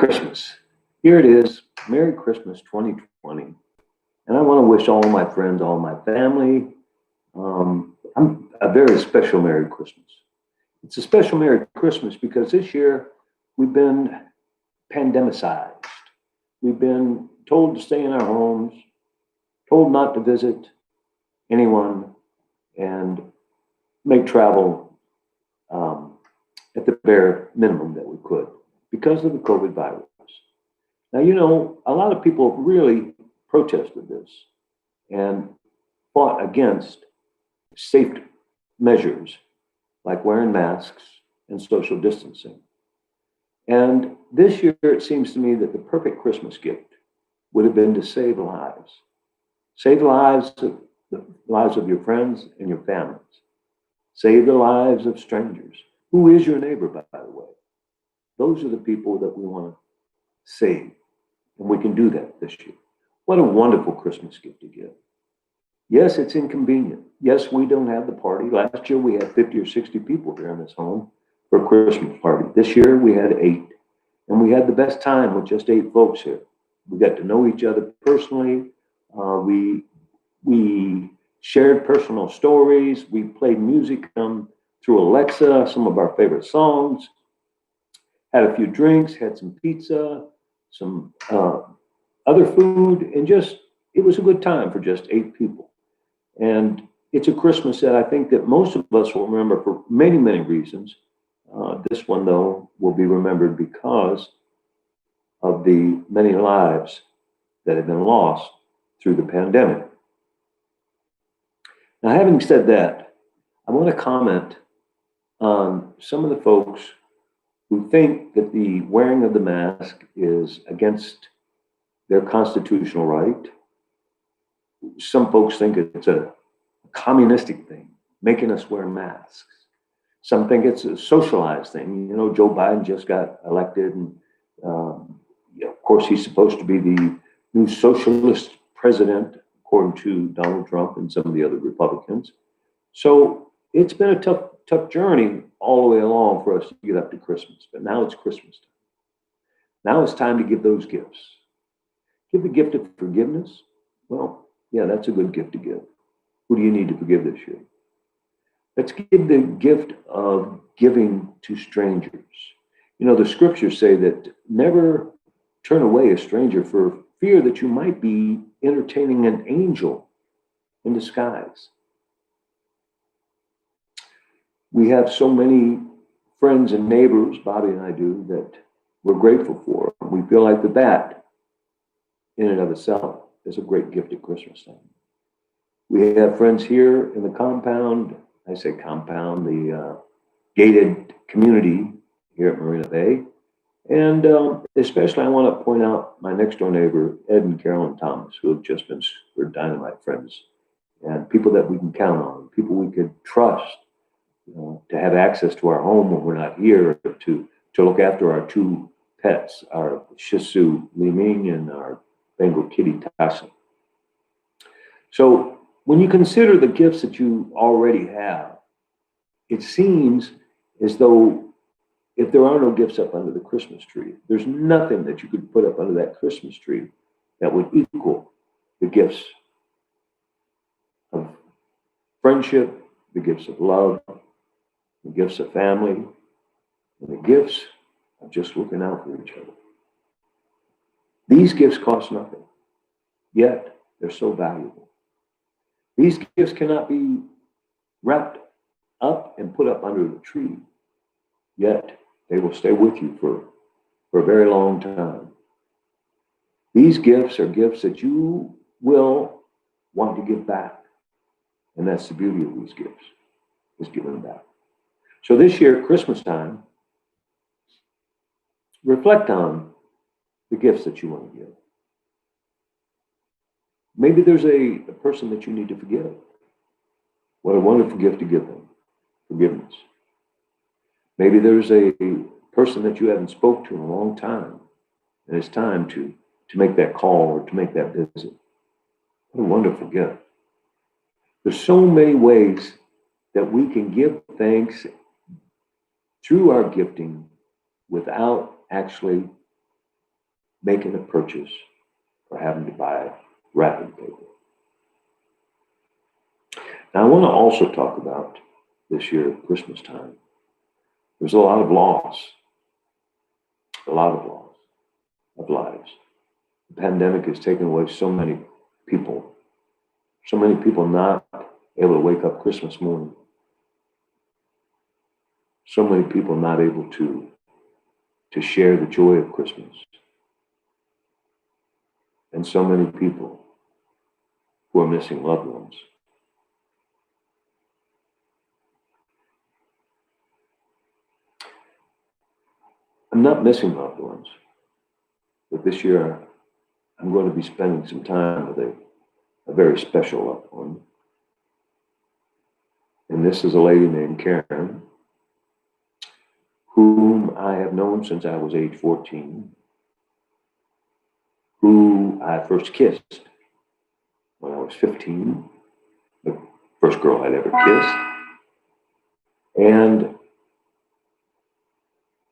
Christmas. Here it is, Merry Christmas 2020. And I want to wish all my friends, all my family, a very special Merry Christmas. It's a special Merry Christmas because this year we've been pandemicized. We've been told to stay in our homes, told not to visit anyone, and make travel at the bare minimum that we could because of the COVID virus. Now, a lot of people have really protested this and fought against safe measures like wearing masks and social distancing. And this year, it seems to me that the perfect Christmas gift would have been to save lives. Save the lives of your friends and your families. Save the lives of strangers. Who is your neighbor, by the way? Those are the people that we want to save. And we can do that this year. What a wonderful Christmas gift to give. Yes, it's inconvenient. Yes, we don't have the party. Last year, we had 50 or 60 people here in this home for a Christmas party. This year, we had 8. And we had the best time with just 8 folks here. We got to know each other personally. We shared personal stories. We played music through Alexa, some of our favorite songs. Had a few drinks, had some pizza, some other food, and it was a good time for just 8 people. And it's a Christmas that I think that most of us will remember for many, many reasons. This one, though, will be remembered because of the many lives that have been lost through the pandemic. Now, having said that, I want to comment on some of the folks who think that the wearing of the mask is against their constitutional right. Some folks think it's a communistic thing, making us wear masks. Some think it's a socialized thing. Joe Biden just got elected, and of course, he's supposed to be the new socialist president, according to Donald Trump and some of the other Republicans. So it's been a tough journey all the way along for us to get up to Christmas. But now it's Christmas time. Now it's time to give those gifts. Give the gift of forgiveness. Well, yeah, that's a good gift to give. Who do you need to forgive this year? Let's give the gift of giving to strangers. The scriptures say that never turn away a stranger for fear that you might be entertaining an angel in disguise. We have so many friends and neighbors, Bobby and I do, that we're grateful for. We feel like that in and of itself is a great gift at Christmas time. We have friends here in the compound, I say compound, the gated community here at Marina Bay. And especially I want to point out my next door neighbor, Ed and Carolyn Thomas, who have just been super dynamite friends and people that we can count on, people we could trust to have access to our home when we're not here, to look after our 2 pets, our Shih Tzu, Li Ming, and our Bengal kitty, Tyson. So when you consider the gifts that you already have, it seems as though if there are no gifts up under the Christmas tree, there's nothing that you could put up under that Christmas tree that would equal the gifts of friendship, the gifts of love, the gifts of family, and the gifts of just looking out for each other. These gifts cost nothing, yet they're so valuable. These gifts cannot be wrapped up and put up under the tree, yet they will stay with you for a very long time. These gifts are gifts that you will want to give back. And that's the beauty of these gifts, is giving back. So this year, at Christmas time, reflect on the gifts that you want to give. Maybe there's a person that you need to forgive. What a wonderful gift to give them, forgiveness. Maybe there's a person that you haven't spoke to in a long time, and it's time to make that call or to make that visit. What a wonderful gift. There's so many ways that we can give thanks through our gifting without actually making a purchase or having to buy wrapping paper. Now, I want to also talk about this year at Christmas time. There's a lot of loss of lives. The pandemic has taken away so many people not able to wake up Christmas morning. So many people not able to share the joy of Christmas. And so many people who are missing loved ones. I'm not missing loved ones, but this year I'm going to be spending some time with a very special loved one. And this is a lady named Karen, whom I have known since I was age 14, who I first kissed when I was 15, the first girl I'd ever kissed, and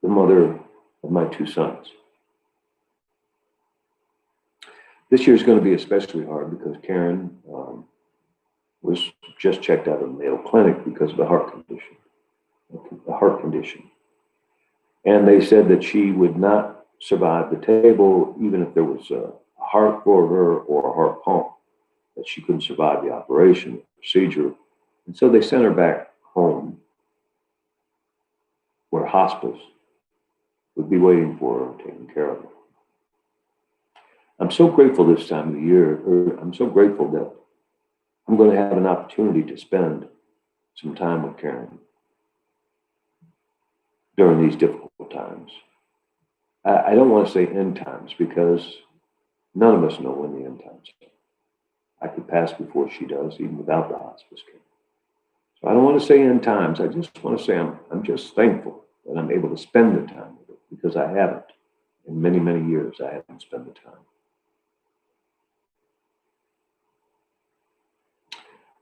the mother of my two sons. This year is going to be especially hard because Karen was just checked out of the Mayo Clinic because of a heart condition. And they said that she would not survive the table, even if there was a heart for her or a heart pump, that she couldn't survive the operation, the procedure. And so they sent her back home where hospice would be waiting for her and taking care of her. I'm so grateful this time of the year, I'm so grateful that I'm going to have an opportunity to spend some time with Karen during these difficult times. I don't want to say end times because none of us know when the end times are. I could pass before she does, even without the hospice care. So I don't want to say end times. I just want to say I'm just thankful that I'm able to spend the time with her because I haven't. In many, many years, I haven't spent the time.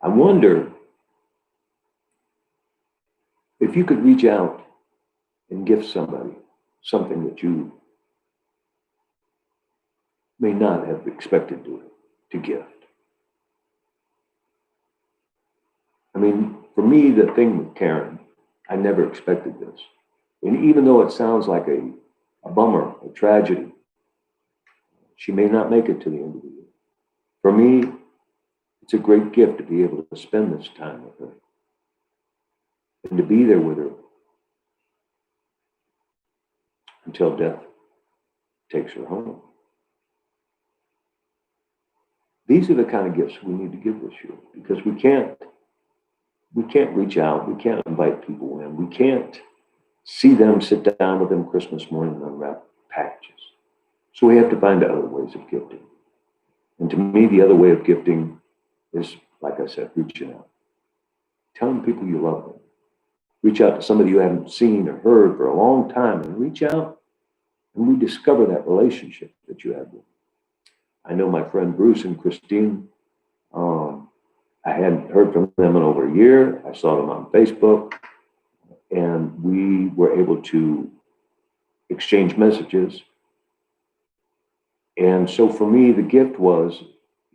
I wonder if you could reach out and give somebody something that you may not have expected to gift. I mean, for me, the thing with Karen, I never expected this. And even though it sounds like a bummer, a tragedy, she may not make it to the end of the year. For me, it's a great gift to be able to spend this time with her and to be there with her until death takes her home. These are the kind of gifts we need to give this year because we can't reach out, we can't invite people in, we can't see them, sit down with them Christmas morning and unwrap packages. So we have to find other ways of gifting. And to me, the other way of gifting is, like I said, reaching out. Telling people you love them. Reach out to somebody you haven't seen or heard for a long time and reach out and rediscover that relationship that you have with them. I know my friend Bruce and Christine, I hadn't heard from them in over a year. I saw them on Facebook and we were able to exchange messages. And so for me, the gift was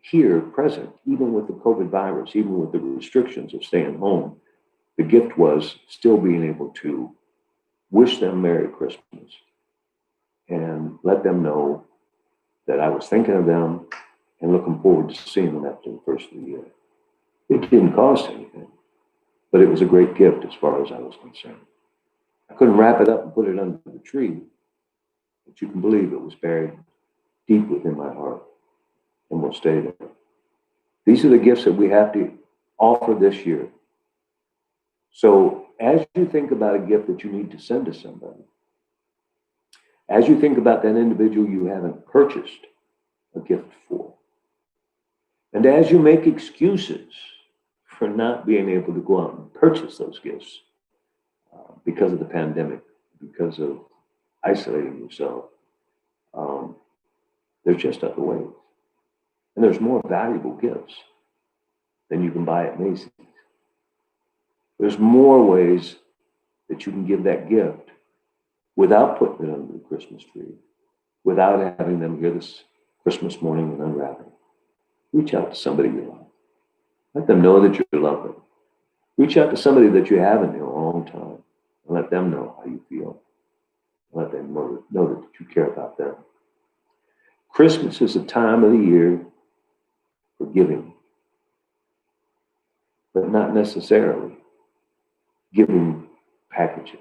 here, present, even with the COVID virus, even with the restrictions of staying home. The gift was still being able to wish them Merry Christmas and let them know that I was thinking of them and looking forward to seeing them after the first of the year. It didn't cost anything, but it was a great gift as far as I was concerned. I couldn't wrap it up and put it under the tree, but you can believe it was buried deep within my heart and will stay there. These are the gifts that we have to offer this year. So as you think about a gift that you need to send to somebody, as you think about that individual you haven't purchased a gift for, and as you make excuses for not being able to go out and purchase those gifts because of the pandemic, because of isolating yourself, there's just other ways. And there's more valuable gifts than you can buy at Macy's. There's more ways that you can give that gift without putting it under the Christmas tree without having them hear this Christmas morning and unwrapping. Reach out to somebody you love. Let them know that you love them. Reach out to somebody that you haven't in a long time and let them know how you feel. Let them know that you care about them. Christmas is a time of the year for giving, but not necessarily giving packages.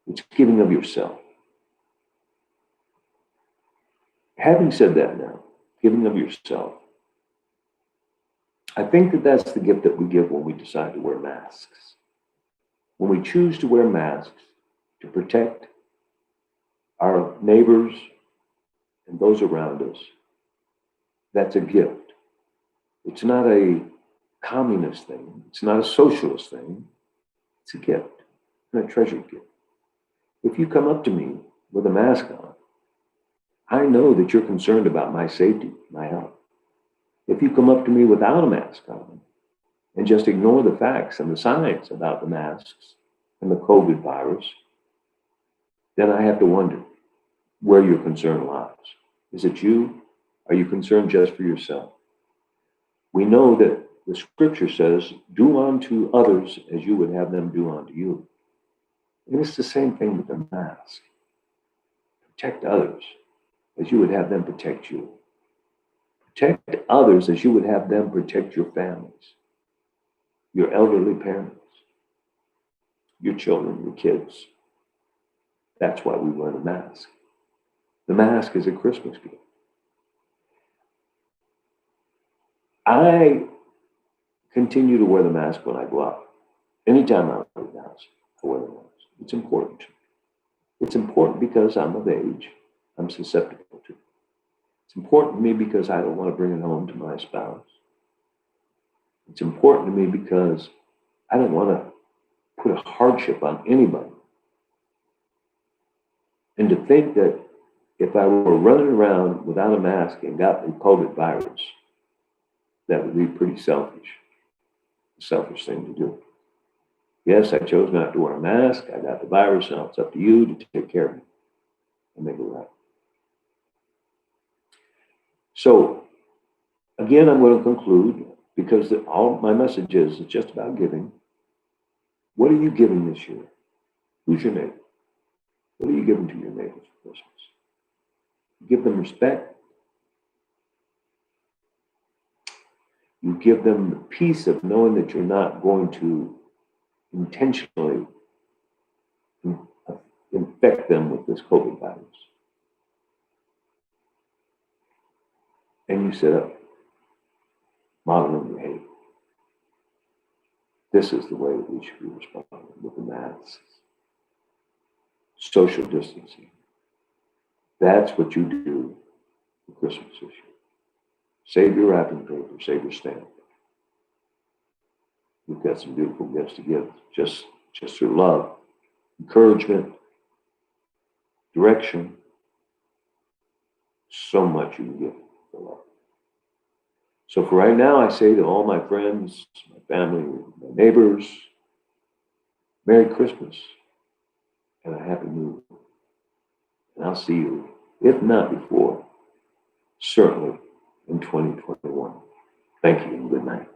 It's giving of yourself. Having said that now, giving of yourself, I think that that's the gift that we give when we decide to wear masks. When we choose to wear masks to protect our neighbors and those around us, that's a gift. It's not a communist thing. It's not a socialist thing. It's a gift, and a treasured gift. If you come up to me with a mask on, I know that you're concerned about my safety, my health. If you come up to me without a mask on and just ignore the facts and the science about the masks and the COVID virus, then I have to wonder where your concern lies. Is it you? Are you concerned just for yourself? We know that the scripture says, do unto others as you would have them do unto you. And it's the same thing with the mask. Protect others as you would have them protect you. Protect others as you would have them protect your families, your elderly parents, your children, your kids. That's why we wear the mask. The mask is a Christmas gift. I continue to wear the mask when I go out. Anytime I'm out of the house, I wear the mask. It's important. It's important because I'm of age. I'm susceptible to it. It's important to me because I don't want to bring it home to my spouse. It's important to me because I don't want to put a hardship on anybody. And to think that if I were running around without a mask and got the COVID virus, that would be pretty selfish. A selfish thing to do. Yes, I chose not to wear a mask. I got the virus. Now it's up to you to take care of me and make it right. So, again, I'm going to conclude because all my message is just about giving. What are you giving this year? Who's your neighbor? What are you giving to your neighbors for Christmas? Give them respect. You give them the peace of knowing that you're not going to intentionally infect them with this COVID virus. And you set up modeling behavior. This is the way that we should be responding with the masks. Social distancing. That's what you do for Christmas this year. Save your wrapping paper, save your stamp. You've got some beautiful gifts to give, just through love, encouragement, direction. So much you can give for love. So for right now, I say to all my friends, my family, my neighbors, Merry Christmas and a Happy New Year. And I'll see you, if not before, certainly in 2021. Thank you and good night.